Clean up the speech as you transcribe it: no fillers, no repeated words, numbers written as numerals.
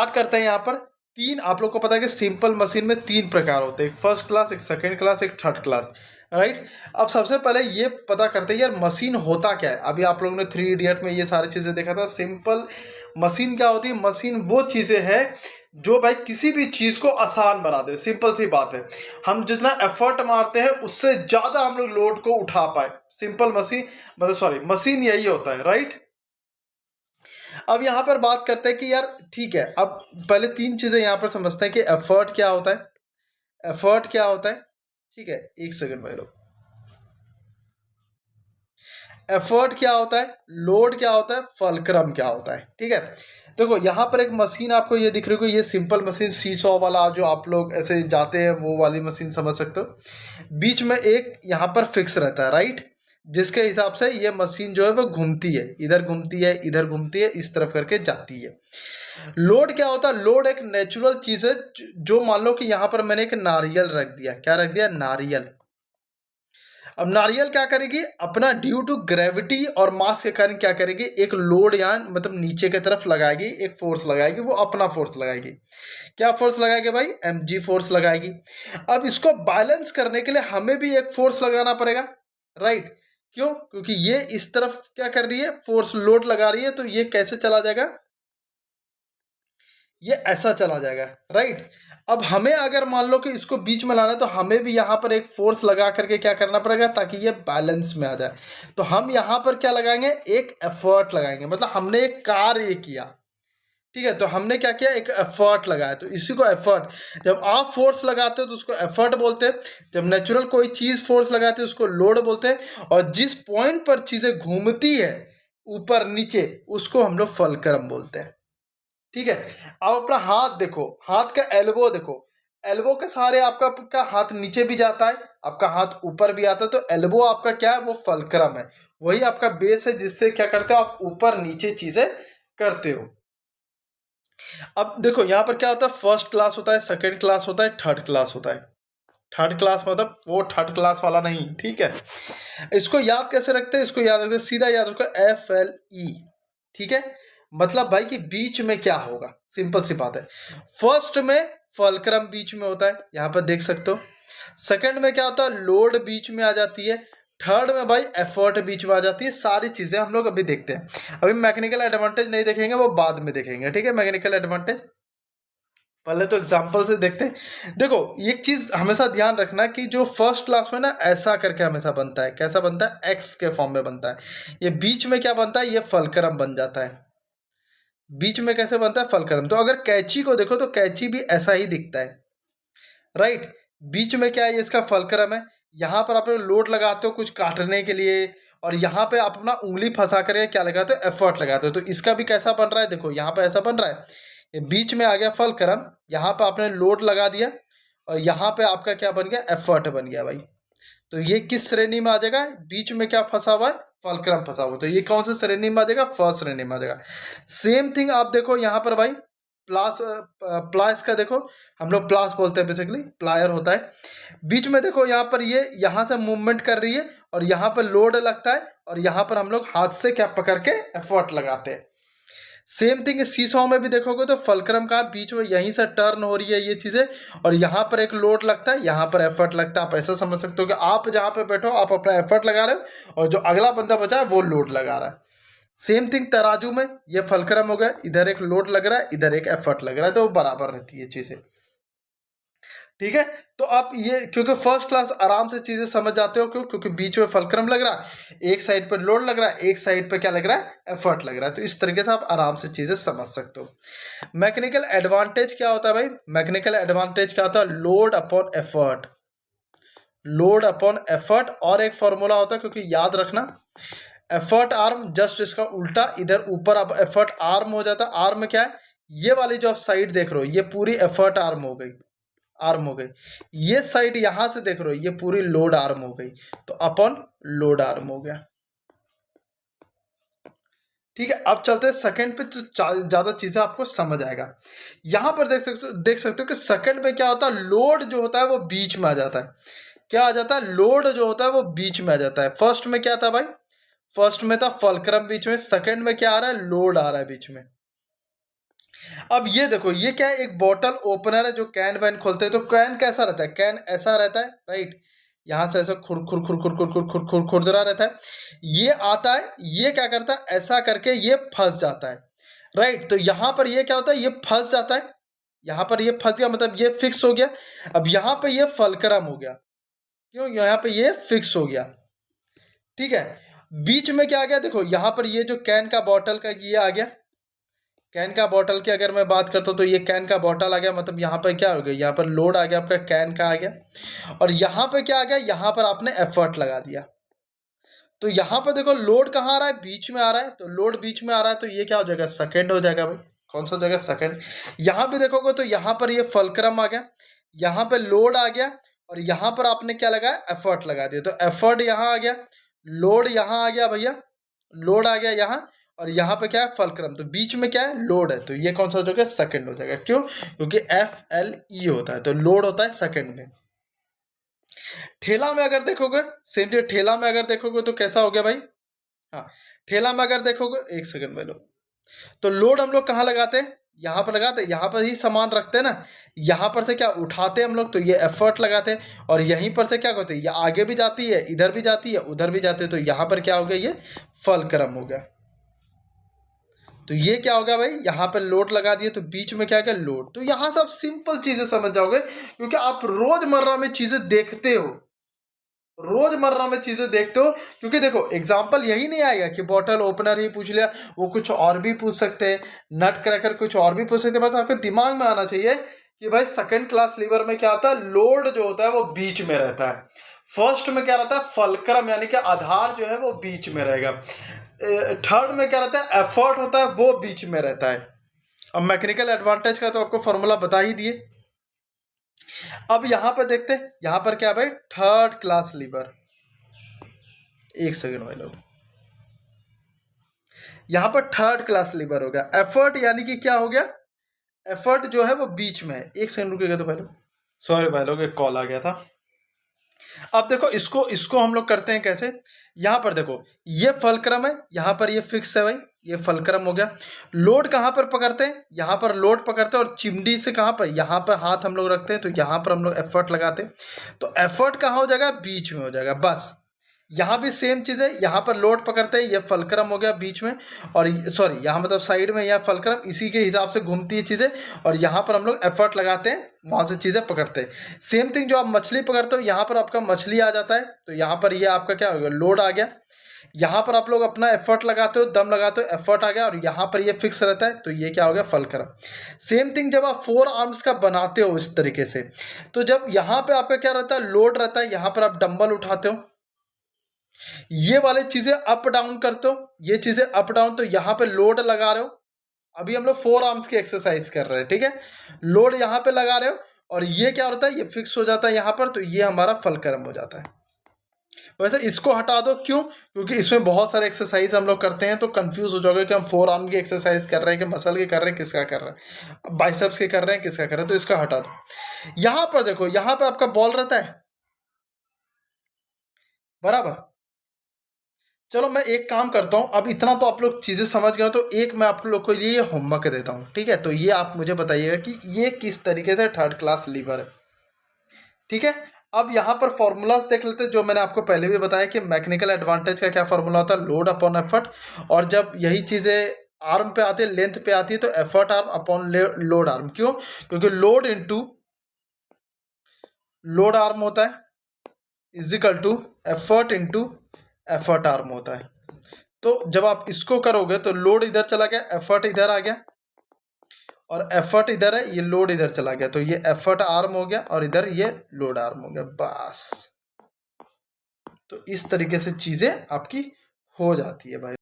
Start करते हैं। यहाँ पर तीन, आप लोग को पता है कि सिंपल मशीन में तीन प्रकार होते हैं, एक फर्स्ट क्लास, एक सेकंड क्लास, एक थर्ड क्लास, राइट। अब सबसे पहले ये पता करते हैं यार मशीन होता क्या है। अभी आप लोगों ने 3 इडियट में ये सारी चीज़ें देखा था। सिंपल मशीन क्या होती है? मशीन वो चीज़ें हैं जो भाई किसी भी चीज़ को आसान बना दे। सिंपल सी बात है, हम जितना एफर्ट मारते हैं उससे ज़्यादा हम लोग लोड को उठा पाए। सिंपल मशीन मतलब सॉरी मशीन यही होता है, राइट। अब यहाँ पर बात करते हैं कि यार ठीक है, अब पहले तीन चीज़ें यहाँ पर समझते हैं कि एफर्ट क्या होता है। एफर्ट क्या होता है? ठीक है, एक सेकंड भाई लोग। एफर्ट क्या होता है, लोड क्या होता है, फलक्रम क्या होता है। ठीक है, देखो यहाँ पर एक मशीन आपको ये दिख रही होगी, ये सिंपल मशीन सीसॉ वाला जो आप लोग ऐसे जाते हैं वो वाली मशीन समझ सकते हो। बीच में एक यहाँ पर फिक्स रहता है, राइट, जिसके हिसाब से ये मशीन जो है वो घूमती है, इधर घूमती है, इधर घूमती है, इस तरफ करके जाती है। लोड क्या होता है? लोड एक नेचुरल चीज है जो मान लो कि यहाँ पर मैंने एक नारियल रख दिया। क्या रख दिया? नारियल। अब नारियल क्या करेगी? अपना ड्यू टू ग्रेविटी और मास के कारण क्या करेगी? एक लोड यहाँ मतलब नीचे की तरफ लगाएगी, एक फोर्स लगाएगी, वो अपना फोर्स लगाएगी। क्या फोर्स लगाएगी भाई? mg फोर्स लगाएगी। अब इसको बैलेंस करने के लिए हमें भी एक फोर्स लगाना पड़ेगा, राइट। क्यों? क्योंकि ये इस तरफ क्या कर रही है? फोर्स लोड लगा रही है, तो ये कैसे चला जाएगा? ये ऐसा चला जाएगा, राइट। अब हमें अगर मान लो कि इसको बीच में लाना है तो हमें भी यहाँ पर एक फोर्स लगा करके क्या करना पड़ेगा ताकि ये बैलेंस में आ जाए। तो हम यहाँ पर क्या लगाएंगे? एक एफर्ट लगाएंगे, मतलब हमने एक कार्य किया। ठीक है, तो हमने क्या किया? एक एफर्ट लगाया, तो इसी को एफर्ट। जब आप फोर्स लगाते हो तो उसको एफर्ट बोलते हैं। जब नेचुरल कोई चीज फोर्स लगाते हैं उसको लोड बोलते हैं। और जिस पॉइंट पर चीजें घूमती है ऊपर नीचे उसको हम लोग फलक्रम बोलते हैं। ठीक है, अब अपना हाथ देखो, हाथ का एल्बो देखो, एल्बो के सहारे आपका हाथ नीचे भी जाता है, आपका हाथ ऊपर भी आता है, तो एल्बो आपका क्या है? वो फलक्रम है, वही आपका बेस है जिससे क्या करते हो आप? ऊपर नीचे चीजें करते हो। अब देखो यहाँ पर क्या होता है? फर्स्ट क्लास होता है, सेकंड क्लास होता है, थर्ड क्लास होता है। थर्ड क्लास मतलब वो थर्ड क्लास वाला नहीं, ठीक है। इसको याद कैसे रखते हैं? इसको याद रखते हैं, सीधा याद रखो, FLE। ठीक है, मतलब भाई कि बीच में क्या होगा? सिंपल सी बात है। फर्स्ट में फलक्रम बीच में होता है, यहाँ पर देख सकते हो। सेकंड में क्या होता है? लोड बीच में आ जाती है। थर्ड में भाई एफर्ट बीच में आ जाती है। सारी चीजें हम लोग अभी देखते हैं। अभी मैकेनिकल एडवांटेज नहीं देखेंगे, वो बाद में देखेंगे। ठीक है, मैकेनिकल एडवांटेज पहले तो एग्जाम्पल से देखते हैं। देखो एक चीज हमेशा ध्यान रखना कि जो फर्स्ट क्लास में ना ऐसा करके हमेशा बनता है। कैसा बनता है? एक्स के फॉर्म में बनता है। ये बीच में क्या बनता है? ये फलक्रम बन जाता है। बीच में कैसे बनता है? फलक्रम। तो अगर कैंची को देखो तो कैंची भी ऐसा ही दिखता है, राइट। बीच में क्या है? इसका फलक्रम है। यहाँ पर आप लोड लगाते हो कुछ काटने के लिए, और यहाँ पे आप अपना उंगली फंसा करके क्या लगाते हो? एफर्ट लगाते हो। तो इसका भी कैसा बन रहा है? देखो यहाँ पे ऐसा बन रहा है, ये बीच में आ गया फलक्रम, यहाँ पे आपने लोड लगा दिया, और यहाँ पे आपका क्या बन गया? एफर्ट बन गया भाई। तो ये किस श्रेणी में आ जाएगा? बीच में क्या फंसा हुआ है? फलक्रम फंसा हुआ। तो ये कौन सी श्रेणी में आ जाएगा? फर्स्ट श्रेणी में आ जाएगा। सेम थिंग आप देखो यहाँ पर भाई, प्लास प्लास का देखो, हम लोग प्लास बोलते हैं, बेसिकली प्लायर होता है। बीच में देखो यहाँ पर ये यहाँ से मूवमेंट कर रही है, और यहाँ पर लोड लगता है, और यहाँ पर हम लोग हाथ से क्या पकड़ के एफर्ट लगाते हैं। सेम थिंग सीसॉ में भी देखोगे तो फलक्रम का बीच में यहीं से टर्न हो रही है ये चीज़ें, और यहाँ पर एक लोड लगता है, यहाँ पर एफर्ट लगता है। आप ऐसा समझ सकते हो कि आप जहाँ पे बैठो आप अपना एफर्ट लगा रहे हो, और जो अगला बंदा बचा है वो लोड लगा रहा है। सेम थिंग तराजू में, ये फलक्रम हो गया, इधर एक लोड लग रहा है, इधर एक एफर्ट लग रहा है, तो वो बराबर रहती है चीज़ें। ठीक है, तो आप ये क्योंकि फर्स्ट क्लास आराम से चीजें समझ जाते हो, क्यों? क्योंकि बीच में फलक्रम लग रहा है, एक साइड पर लोड लग रहा है, एक साइड पे क्या लग रहा है? एफर्ट लग रहा है। तो इस तरीके से आप आराम से चीजें समझ सकते हो। मैकेनिकल एडवांटेज क्या होता है भाई? मैकेनिकल एडवांटेज क्या होता है? Load upon effort. Load upon effort, और एक फॉर्मूला होता है, क्योंकि याद रखना, एफर्ट आर्म जस्ट इसका उल्टा, इधर ऊपर अब एफर्ट आर्म हो जाता है। आर्म क्या है? ये वाली जो आप साइड देख रहे हो ये पूरी एफर्ट आर्म हो गई, आर्म हो गई। ये साइड यहां से देख रहे हो ये पूरी लोड आर्म हो गई, तो अपॉन लोड आर्म हो गया। ठीक है, अब चलते हैं सेकंड पे, तो ज्यादा चीजें आपको समझ आएगा। यहां पर देख सकते हो कि सेकंड में क्या होता है? लोड जो होता है वो बीच में आ जाता है। क्या आ जाता है? लोड जो होता है वो बीच में आ जाता है। फर्स्ट में क्या था भाई? फर्स्ट में था फलक्रम बीच में, सेकंड में क्या आ रहा है? लोड आ रहा है बीच में। अब ये देखो, ये क्या है, एक बॉटल ओपनर है जो कैन वैन खोलते हैं। तो कैन कैसा रहता है, कैन ऐसा रहता है, राइट, यहाँ से ऐसा खुर खुर खुर खुर खुर खुर खुर खुर खुरदरा रहता है। ये आता है, ये क्या करता है, ऐसा करके ये फंस जाता है, राइट। तो यहाँ पर ये क्या होता है, ये फंस जाता है, यहाँ पर ये फंस गया, मतलब ये फिक्स हो गया। अब यहाँ पे ये फलक्रम हो गया, क्यों, यहाँ पे ये फिक्स हो गया, ठीक है। बीच में क्या आ गया, देखो यहाँ पर ये जो कैन का बॉटल का ये आ गया, कैन का बॉटल की अगर मैं बात करता हूँ तो ये कैन का बॉटल आ गया, मतलब यहाँ पर क्या हो गया, यहाँ पर लोड आ गया आपका कैन का आ गया। और यहाँ पे क्या आ गया, यहाँ पर आपने एफर्ट लगा दिया। तो यहाँ पर देखो लोड कहाँ आ रहा है, बीच में आ रहा है। तो लोड बीच में आ रहा है तो ये क्या हो जाएगा, सेकंड हो जाएगा भाई। कौन सा हो जाएगा, सेकंड। यहाँ पे देखोगे तो यहाँ पर ये फलक्रम आ गया, यहाँ पे लोड आ गया, और यहाँ पर आपने क्या लगाया, एफर्ट लगा दिया। तो एफर्ट यहाँ आ गया, लोड यहाँ आ गया भैया, लोड आ गया यहाँ, और यहाँ पे क्या है, फलक्रम। तो बीच में क्या है, लोड है। तो ये कौन सा हो जाएगा, सेकंड हो जाएगा। क्यों, क्योंकि FLE होता है, तो लोड होता है सेकंड में। ठेला में अगर देखोगे, सेम चीज, ठेला में अगर देखोगे तो कैसा हो गया भाई, हाँ, ठेला में अगर देखोगे, एक सेकंड में लो, तो लोड हम लोग कहाँ लगाते हैं, यहाँ पर लगाते हैं, यहाँ पर ही सामान रखते हैं ना। यहाँ पर से क्या उठाते हैं हम लोग, तो ये एफर्ट लगाते हैं। और यहीं पर से क्या करते हैं, ये आगे भी जाती है, इधर भी जाती है, उधर भी जाती है। तो यहाँ पर क्या हो गया, ये फलक्रम हो गया। तो ये क्या होगा भाई, यहाँ पर लोड लगा दिए तो बीच में क्या क्या, लोड। तो यहाँ से आप सिंपल चीजें समझ जाओगे, क्योंकि आप रोजमर्रा में चीजें देखते हो, रोजमर्रा में चीजें देखते हो। क्योंकि देखो एग्जाम्पल यही नहीं आएगा कि बॉटल ओपनर ही पूछ लिया, वो कुछ और भी पूछ सकते हैं, नट क्रैकर कुछ और भी पूछ सकते हैं। बस आपके दिमाग में आना चाहिए कि भाई सेकंड क्लास लीवर में क्या होता है, लोड जो होता है वो बीच में रहता है। फर्स्ट में क्या रहता है, फलक्रम यानी कि आधार जो है वो बीच में रहेगा। थर्ड में क्या रहता है, एफर्ट होता है, वो बीच में रहता है। अब मैकेनिकल एडवांटेज का तो आपको फॉर्मूला बता ही दिए। अब यहां पर देखते हैं, यहां पर क्या भाई, थर्ड क्लास लीवर। एक सेकंड भाई लोग, यहां पर थर्ड क्लास लीवर हो गया। एफर्ट यानी कि क्या हो गया, एफर्ट जो है वो बीच में है। एक सेकंड रुकेगा तो भाई लोग, सॉरी भाई लोग, एक कॉल आ गया था। अब देखो इसको इसको हम लोग करते हैं कैसे, यहां पर देखो ये फलक्रम है, यहां पर ये फिक्स है भाई, ये फलक्रम हो गया। लोड कहां पर पकड़ते हैं, यहां पर लोड पकड़ते हैं, और चिमड़ी से कहां पर, यहां पर हाथ हम लोग रखते हैं, तो यहां पर हम लोग एफर्ट लगाते हैं। तो एफर्ट कहां हो जाएगा, बीच में हो जाएगा बस। यहाँ भी सेम चीज़ है, यहाँ पर लोड पकड़ते हैं, ये फलक्रम हो गया बीच में, और सॉरी यहाँ मतलब साइड में, यह फलक्रम, इसी के हिसाब से घूमती है चीज़ें। और यहाँ पर हम लोग एफर्ट लगाते हैं, वहाँ से चीज़ें पकड़ते हैं। सेम थिंग जो आप मछली पकड़ते हो, यहाँ पर आपका मछली आ जाता है, तो यहाँ पर ये आपका क्या हो गया, लोड आ गया। यहाँ पर आप लोग अपना एफर्ट लगाते हो, दम लगाते हो, एफर्ट आ गया, और यहाँ पर ये फिक्स रहता है, तो ये क्या हो गया, फलक्रम। सेम थिंग जब आप 4 आर्म्स का बनाते हो इस तरीके से, तो जब यहाँ पे आपका क्या रहता है, लोड रहता है, यहाँ पर आप डंबल उठाते हो, ये वाले चीजें अप डाउन करते हो, ये चीजें अप डाउन, तो यहाँ पे लोड लगा रहे हो। अभी हम लोग 4 आर्म्स की एक्सरसाइज कर रहे हैं, ठीक है। लोड यहाँ पे लगा रहे हो, और ये क्या होता है, ये फिक्स हो जाता है यहाँ पर, तो ये हमारा फलक्रम हो जाता है। वैसे इसको हटा दो, क्यों, क्योंकि इसमें बहुत सारे एक्सरसाइज हम लोग करते हैं, तो कंफ्यूज हो जाओगे कि हम 4 आर्म की एक्सरसाइज कर रहे हैं कि मसल की कर रहे हैं, किसका कर रहे हैं, बाइसेप्स की कर रहे हैं, किसका कर रहे हैं। तो इसका हटा दो। यहाँ पर देखो, यहाँ पे आपका बॉल रहता है बराबर। चलो मैं एक काम करता हूँ, अब इतना तो आप लोग चीज़ें समझ गए हो, तो एक मैं आप लोग को ये होमवर्क देता हूँ, ठीक है। तो ये आप मुझे बताइएगा कि ये किस तरीके से थर्ड क्लास लीवर है, ठीक है। अब यहाँ पर फॉर्मूलाज देख लेते हैं, जो मैंने आपको पहले भी बताया कि मैकेनिकल एडवांटेज का क्या फॉर्मूला होता है, लोड अपॉन एफर्ट। और जब यही चीज़ें आर्म पे आती है, लेंथ पे आती है, तो effort arm upon load arm. क्यों, क्योंकि लोड इंटू लोड आर्म होता है is equal to effort into effort arm होता है। तो जब आप इसको करोगे तो लोड इधर चला गया, एफर्ट इधर आ गया, और एफर्ट इधर है, ये लोड इधर चला गया, तो ये एफर्ट आर्म हो गया, और इधर ये लोड आर्म हो गया, बस। तो इस तरीके से चीजें आपकी हो जाती है भाई।